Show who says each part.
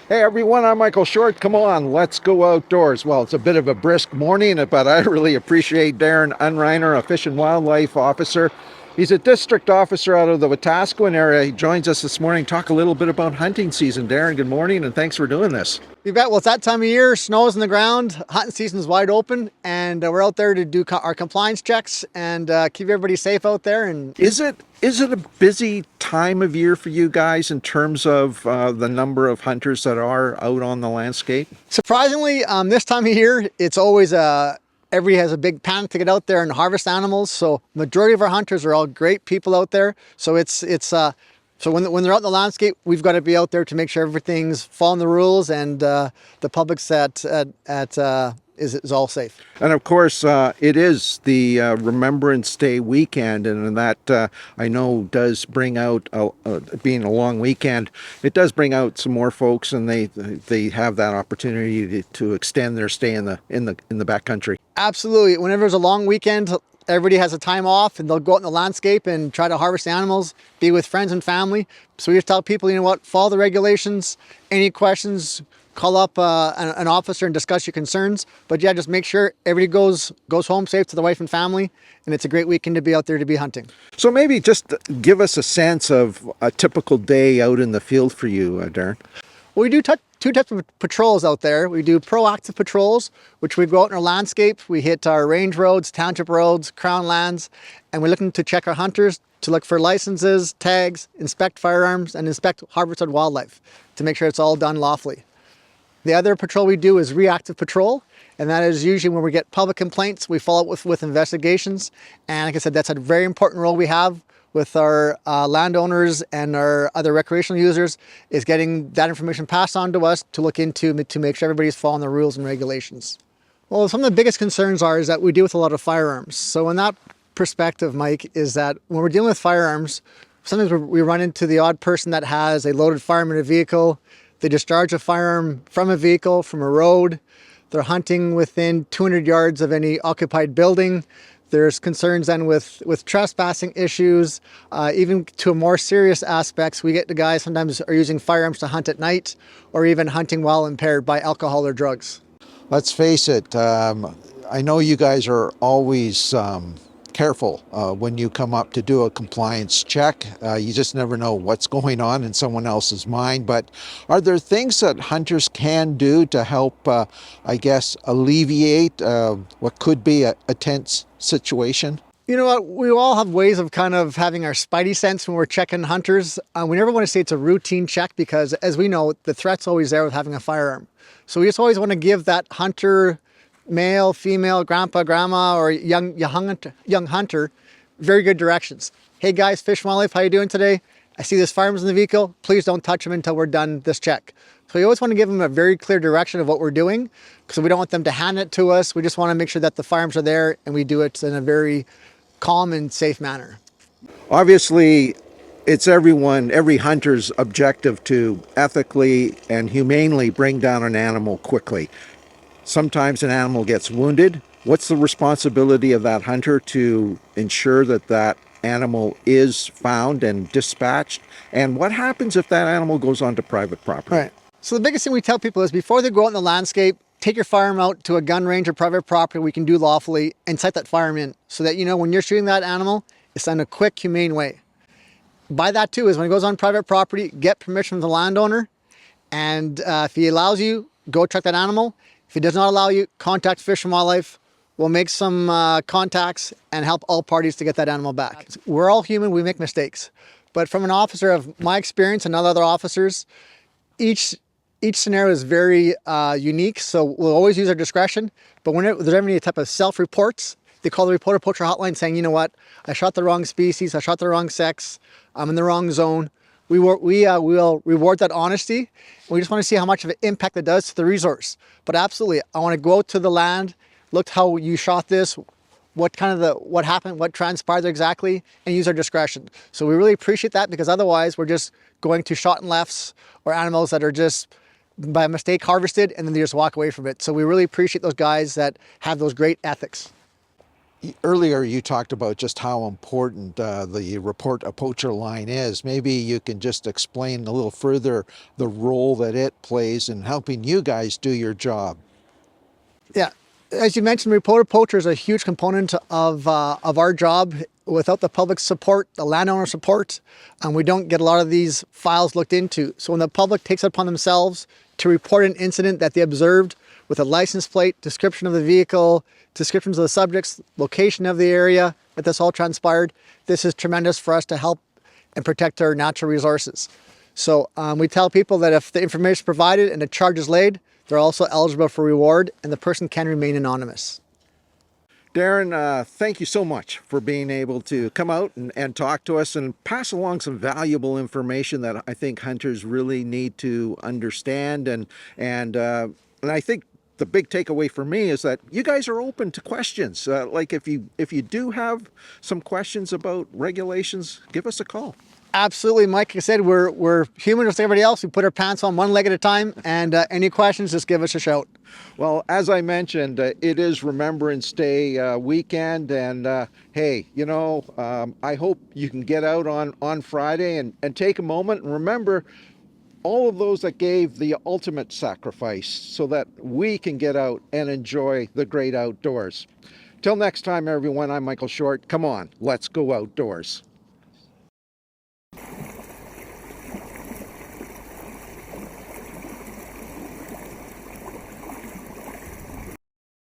Speaker 1: Hey everyone, I'm Michael Short. Come on, let's go outdoors. Well, it's a bit of a brisk morning, but I really appreciate Darren Unreiner, a Fish and Wildlife Officer. He's a district officer out of the Wetaskiwin area. He joins us this morning to talk a little bit about hunting season. Darren, good morning and thanks for doing this.
Speaker 2: You bet. Well, it's that time of year. Snow's in the ground. Hunting season's wide open, and we're out there to do our compliance checks and keep everybody safe out there. And
Speaker 1: Is it a busy time of year for you guys in terms of the number of hunters that are out on the landscape?
Speaker 2: surprisingly, this time of year, it's always everybody has a big panic to get out there and harvest animals. So majority of our hunters are all great people out there. So so when they're out in the landscape, we've got to be out there to make sure everything's following the rules and the public's is all safe.
Speaker 1: And of course, it is the Remembrance Day weekend, and that I know does bring out, being a long weekend, it does bring out some more folks, and they have that opportunity to extend their stay in the backcountry.
Speaker 2: Absolutely. Whenever there's a long weekend, everybody has a time off and they'll go out in the landscape and try to harvest animals, be with friends and family. So we just tell people, you know what, follow the regulations. Any questions, call up an officer and discuss your concerns. But yeah, just make sure everybody goes home safe to the wife and family. And it's a great weekend to be out there to be hunting.
Speaker 1: So maybe just give us a sense of a typical day out in the field for you, Darren.
Speaker 2: Well, we do two types of patrols out there. We do proactive patrols, which we go out in our landscape. We hit our range roads, township roads, crown lands, and we're looking to check our hunters to look for licenses, tags, inspect firearms, and inspect harvested wildlife to make sure it's all done lawfully. The other patrol we do is reactive patrol, and that is usually when we get public complaints, we follow up with investigations. And like I said, that's a very important role we have with our landowners and our other recreational users, is getting that information passed on to us to look into to make sure everybody's following the rules and regulations. Well, some of the biggest concerns is that we deal with a lot of firearms. So in that perspective, Mike, is that when we're dealing with firearms, sometimes we run into the odd person that has a loaded firearm in a vehicle. They discharge a firearm from a vehicle, from a road. They're hunting within 200 yards of any occupied building. There's concerns then with trespassing issues, even to more serious aspects. We get the guys sometimes are using firearms to hunt at night or even hunting while impaired by alcohol or drugs.
Speaker 1: Let's face it, I know you guys are always careful when you come up to do a compliance check. You just never know what's going on in someone else's mind. But are there things that hunters can do to help, I guess, alleviate what could be a tense situation?
Speaker 2: You know what? We all have ways of kind of having our spidey sense when we're checking hunters. We never want to say it's a routine check because, as we know, the threat's always there with having a firearm. So we just always want to give that hunter, male, female, grandpa, grandma, or young hunter, very good directions. Hey guys, Fish and Wildlife, how you doing today? I see this firearms in the vehicle. Please don't touch them until we're done this check. So we always want to give them a very clear direction of what we're doing because we don't want them to hand it to us. We just want to make sure that the firearms are there and we do it in a very calm and safe manner.
Speaker 1: Obviously, it's every hunter's objective to ethically and humanely bring down an animal quickly. Sometimes an animal gets wounded. What's the responsibility of that hunter to ensure that that animal is found and dispatched? And what happens if that animal goes onto private property?
Speaker 2: Right. So the biggest thing we tell people is before they go out in the landscape, take your firearm out to a gun range or private property we can do lawfully and sight that firearm in so that you know when you're shooting that animal, it's done in a quick, humane way. By that too is when it goes on private property, get permission from the landowner, and if he allows you, go check that animal. If he does not allow you, contact Fish and Wildlife. We'll make some contacts and help all parties to get that animal back. We're all human, we make mistakes. But from an officer of my experience and other officers, each scenario is very unique, so we'll always use our discretion. But whenever there's any type of self-reports, they call the reporter poacher hotline saying, you know what, I shot the wrong species, I shot the wrong sex, I'm in the wrong zone. We will reward that honesty. We just want to see how much of an impact it does to the resource. But absolutely, I want to go out to the land, look how you shot this, what happened, what transpired exactly, and use our discretion. So we really appreciate that because otherwise we're just going to shot and lefts or animals that are just by mistake harvested and then they just walk away from it. So we really appreciate those guys that have those great ethics.
Speaker 1: Earlier, you talked about just how important the report a poacher line is. Maybe you can just explain a little further the role that it plays in helping you guys do your job.
Speaker 2: Yeah, as you mentioned, reporter poacher is a huge component of our job. Without the public support, the landowner support, we don't get a lot of these files looked into. So when the public takes it upon themselves to report an incident that they observed with a license plate, description of the vehicle, descriptions of the subjects, location of the area that this all transpired, this is tremendous for us to help and protect our natural resources. So we tell people that if the information is provided and a charge is laid, they're also eligible for reward and the person can remain anonymous.
Speaker 1: Darren, thank you so much for being able to come out and talk to us and pass along some valuable information that I think hunters really need to understand. And I think the big takeaway for me is that you guys are open to questions. Like if you do have some questions about regulations, give us a call.
Speaker 2: Absolutely, Mike. Like I said, we're human just like everybody else. We put our pants on one leg at a time, and any questions, just give us a shout.
Speaker 1: Well, as I mentioned, it is Remembrance Day weekend, and hey, I hope you can get out on Friday and take a moment and remember all of those that gave the ultimate sacrifice so that we can get out and enjoy the great outdoors. Till next time, everyone, I'm Michael Short. Come on, let's go outdoors.